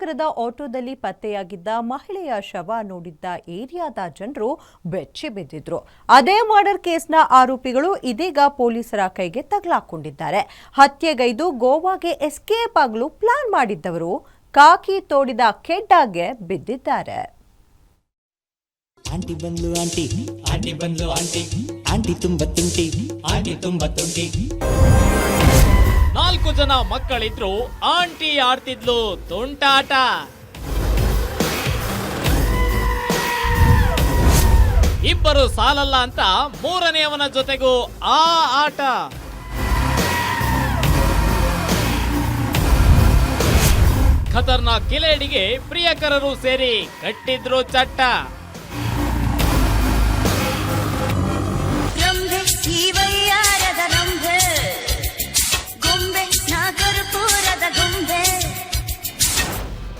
ನಗರದ ಆಟೋದಲ್ಲಿ ಪತ್ತೆಯಾಗಿದ್ದ ಮಹಿಳೆಯ ಶವ ನೋಡಿದ್ದ ಏರಿಯಾದ ಜನರು ಬೆಚ್ಚಿ ಬಿದ್ದಿದ್ರು. ಅದೇ ಮರ್ಡರ್ ಕೇಸ್ನ ಆರೋಪಿಗಳು ಇದೀಗ ಪೊಲೀಸರ ಕೈಗೆ ತಗಲಾಕೊಂಡಿದ್ದಾರೆ. ಹತ್ಯೆಗೈದು ಗೋವಾಗೆ ಎಸ್ಕೇಪ್ ಆಗಲು ಪ್ಲಾನ್ ಮಾಡಿದ್ದವರು ಕಾಕಿ ತೋಡಿದ ಕೆಡ್ಡಾಗೆ ಬಿದ್ದಿದ್ದಾರೆ. ಆಂಟಿ ಬಂದ್ಲು ಆಂಟಿ, ಆಂಟಿ ಬಂದ್ಲು ಆಂಟಿ, ಆಂಟಿ ತುಂಬಾ ತುಂಟಿ, ಆಂಟಿ ತುಂಬಾ ತುಂಟಿ. 4 ಜನ ಮಕ್ಕಳಿದ್ರು, ಆಂಟಿ ಆಡ್ತಿದ್ಲು ತುಂಟಾಟ. ಇಬ್ಬರು ಸಾಲಲ್ಲ ಅಂತ ಮೂರನೆಯವನ ಜೊತೆಗೂ ಆ ಆಟ. ಖತರ್ನಾಕ್ ಕಿಲೇಡಿಗೆ ಪ್ರಿಯಕರರು ಸೇರಿ ಕಟ್ಟಿದ್ರು ಚಟ್ಟ.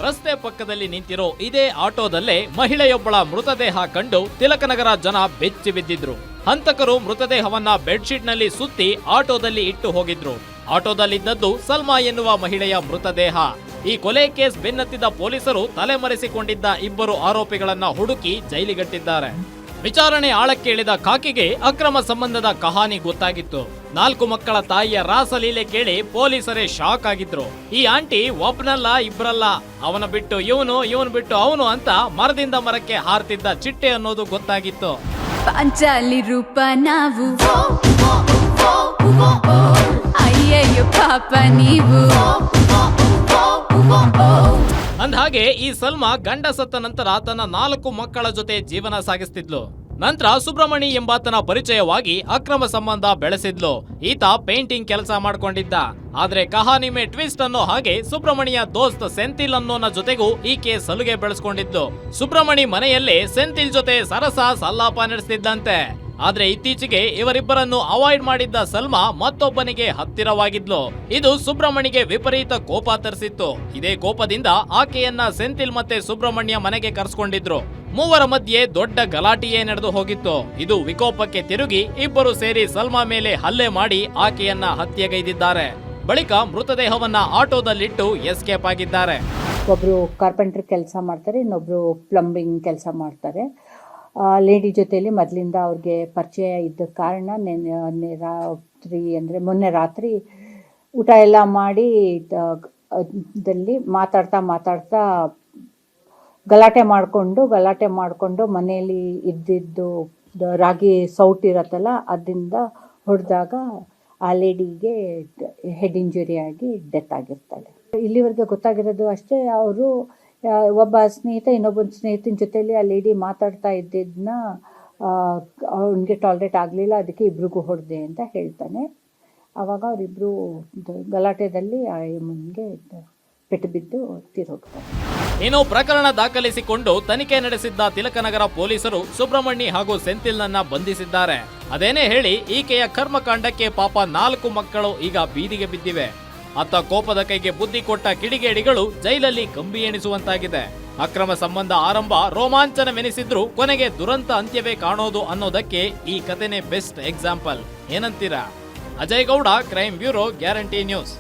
ರಸ್ತೆ ಪಕ್ಕದಲ್ಲಿ ನಿಂತಿರೋ ಇದೇ ಆಟೋದಲ್ಲೇ ಮಹಿಳೆಯೊಬ್ಬಳ ಮೃತದೇಹ ಕಂಡು ತಿಲಕನಗರ ಜನ ಬೆಚ್ಚಿ ಬಿದ್ದಿದ್ರು. ಹಂತಕರು ಮೃತದೇಹವನ್ನ ಬೆಡ್ಶೀಟ್ ನಲ್ಲಿ ಸುತ್ತಿ ಆಟೋದಲ್ಲಿ ಇಟ್ಟು ಹೋಗಿದ್ರು. ಆಟೋದಲ್ಲಿದ್ದದ್ದು ಸಲ್ಮಾ ಎನ್ನುವ ಮಹಿಳೆಯ ಮೃತದೇಹ. ಈ ಕೊಲೆ ಕೇಸ್ ಬೆನ್ನತ್ತಿದ ಪೊಲೀಸರು ತಲೆಮರೆಸಿಕೊಂಡಿದ್ದ ಇಬ್ಬರು ಆರೋಪಿಗಳನ್ನ ಹುಡುಕಿ ಜೈಲಿಗಟ್ಟಿದ್ದಾರೆ. ವಿಚಾರಣೆ ಆಳಕ್ಕೆ ಇಳಿದ ಕಾಕಿಗೆ ಅಕ್ರಮ ಸಂಬಂಧದ ಕಹಾನಿ ಗೊತ್ತಾಗಿತ್ತು. 4 ಮಕ್ಕಳ ತಾಯಿಯ ರಾಸಲೀಲೆ ಕೇಳಿ ಪೊಲೀಸರೇ ಶಾಕ್ ಆಗಿದ್ರು. ಈ ಆಂಟಿ ಒಬ್ನಲ್ಲ ಇಬ್ರಲ್ಲ, ಅವನ ಬಿಟ್ಟು ಇವನು, ಇವನ್ ಬಿಟ್ಟು ಅವನು ಅಂತ ಮರದಿಂದ ಮರಕ್ಕೆ ಹಾರ್ತಿದ್ದ ಚಿಟ್ಟೆ ಅನ್ನೋದು ಗೊತ್ತಾಗಿತ್ತು. ಪಾಂಚಾಲಿ ರೂಪ ನಾವು, ಅಯ್ಯಯ್ಯೋ ಪಾಪ ನೀವು. ಅಂದ್ಹಾಗೆ ಈ ಸಲ್ಮಾ ಗಂಡ ಸತ್ತ ನಂತರ ತನ್ನ 4 ಮಕ್ಕಳ ಜೊತೆ ಜೀವನ ಸಾಗಿಸ್ತಿದ್ಲು. ನಂತರ ಸುಬ್ರಮಣಿ ಎಂಬಾತನ ಪರಿಚಯವಾಗಿ ಅಕ್ರಮ ಸಂಬಂಧ ಬೆಳೆಸಿದ್ಲು. ಈತ ಪೇಂಟಿಂಗ್ ಕೆಲಸ ಮಾಡ್ಕೊಂಡಿದ್ದ. ಆದ್ರೆ ಕಹಾನಿ ಮೇ ಟ್ವಿಸ್ಟ್ ಅನ್ನೋ ಹಾಗೆ ಸುಬ್ರಮಣಿಯ ದೋಸ್ತ್ ಸೆಂಥಿಲ್ ಅನ್ನೋನ ಜೊತೆಗೂ ಈಕೆ ಸಲುಗೆ ಬೆಳೆಸ್ಕೊಂಡಿದ್ಲು. ಸುಬ್ರಮಣಿ ಮನೆಯಲ್ಲೇ ಸೆಂಥಿಲ್ ಜೊತೆ ಸರಸ ಸಲ್ಲಾಪ ನಡೆಸ್ತಿದ್ದಂತೆ. ಆದ್ರೆ ಇತ್ತೀಚೆಗೆ ಇವರಿಬ್ಬರನ್ನು ಅವಾಯ್ಡ್ ಮಾಡಿದ್ದ ಸಲ್ಮಾ ಮತ್ತೊಬ್ಬನಿಗೆ ಹತ್ತಿರವಾಗಿದ್ಲು. ಇದು ಸುಬ್ರಮಣಿಗೆ ವಿಪರೀತ ಕೋಪ ತರಿಸಿತ್ತು. ಇದೇ ಕೋಪದಿಂದ ಆಕೆಯನ್ನ ಸೆಂಥಿಲ್ ಮತ್ತೆ ಸುಬ್ರಮಣ್ಯ ಮನೆಗೆ ಕರೆಸ್ಕೊಂಡಿದ್ರು. ಮೂವರ ಮಧ್ಯೆ ದೊಡ್ಡ ಗಲಾಟೆಯೇ ನಡೆದು ಹೋಗಿತ್ತು. ಇದು ವಿಕೋಪಕ್ಕೆ ತಿರುಗಿ ಇಬ್ಬರು ಸೇರಿ ಸಲ್ಮಾ ಮೇಲೆ ಹಲ್ಲೆ ಮಾಡಿ ಆಕೆಯನ್ನ ಹತ್ಯೆಗೈದಿದ್ದಾರೆ. ಬಳಿಕ ಮೃತದೇಹವನ್ನ ಆಟೋದಲ್ಲಿಟ್ಟು ಎಸ್ಕೇಪ್ ಆಗಿದ್ದಾರೆ. ಒಬ್ರು ಕಾರ್ಪೆಂಟರ್ ಕೆಲಸ ಮಾಡ್ತಾರೆ, ಇನ್ನೊಬ್ರು ಪ್ಲಂಬಿಂಗ್ ಕೆಲಸ ಮಾಡ್ತಾರೆ. ಲೇಡಿ ಜೊತೆಯಲ್ಲಿ ಮೊದಲಿಂದ ಅವ್ರಿಗೆ ಪರಿಚಯ ಇದ್ದ ಕಾರಣ ರಾತ್ರಿ ಅಂದರೆ ಮೊನ್ನೆ ರಾತ್ರಿ ಊಟ ಎಲ್ಲ ಮಾಡಿ ಮಾತಾಡ್ತಾ ಗಲಾಟೆ ಮಾಡಿಕೊಂಡು ಮನೆಯಲ್ಲಿ ಇದ್ದಿದ್ದು ರಾಗಿ ಸೌಟ್ ಇರತ್ತಲ್ಲ ಅದರಿಂದ ಹೊಡೆದಾಗ ಆ ಲೇಡಿಗೆ ಹೆಡ್ ಇಂಜುರಿ ಆಗಿ ಡೆತ್ ಆಗಿರ್ತಾಳೆ. ಇಲ್ಲಿವರೆಗೆ ಗೊತ್ತಾಗಿರೋದು ಅಷ್ಟೇ, ಅವರು ಒಬ್ಬ ಸ್ನೇಹಿತ ಇನ್ನೊಬ್ಬ ಸ್ನೇಹಿತನ ಜೊತೆಯಲ್ಲಿ ಆ ಲೇಡಿ ಮಾತಾಡ್ತಾ ಇದ್ದಿದ್ದನ್ನ ಅವನಿಗೆ ಟಾಲರೇಟ್ ಆಗಲಿಲ್ಲ, ಅದಕ್ಕೆ ಇಬ್ರಿಗೂ ಹೊಡೆದೆ ಅಂತ ಹೇಳ್ತಾನೆ. ಆವಾಗ ಅವರಿಬ್ಬರು ಗಲಾಟೆದಲ್ಲಿ ಆ ಯಮನ್ಗೆ ಪೆಟ್ಟು ಬಿದ್ದು ತೀರೋಗ್ತಾರೆ. ಇನ್ನು ಪ್ರಕರಣ ದಾಖಲಿಸಿಕೊಂಡು ತನಿಖೆ ನಡೆಸಿದ್ದ ತಿಲಕನಗರ ಪೊಲೀಸರು ಸುಬ್ರಮಣಿ ಹಾಗೂ ಸೆಂಥಿಲ್ನನ್ನ ಬಂಧಿಸಿದ್ದಾರೆ. ಅದೇನೇ ಹೇಳಿ ಈಕೆಯ ಕರ್ಮಕಾಂಡಕ್ಕೆ ಪಾಪ 4 ಮಕ್ಕಳು ಈಗ ಬೀದಿಗೆ ಬಿದ್ದಿವೆ. ಅತ್ತ ಕೋಪದ ಕೈಗೆ ಬುದ್ಧಿ ಕೊಟ್ಟ ಕಿಡಿಗೇಡಿಗಳು ಜೈಲಲ್ಲಿ ಕಂಬಿ ಎಣಿಸುವಂತಾಗಿದೆ. ಅಕ್ರಮ ಸಂಬಂಧ ಆರಂಭ ರೋಮಾಂಚನವೆನಿಸಿದ್ರು ಕೊನೆಗೆ ದುರಂತ ಅಂತ್ಯವೇ ಕಾಣೋದು ಅನ್ನೋದಕ್ಕೆ ಈ ಕಥೆನೇ ಬೆಸ್ಟ್ ಎಕ್ಸಾಂಪಲ್. ಏನಂತೀರಾ? Ajay Gowda, crime bureau, guarantee news.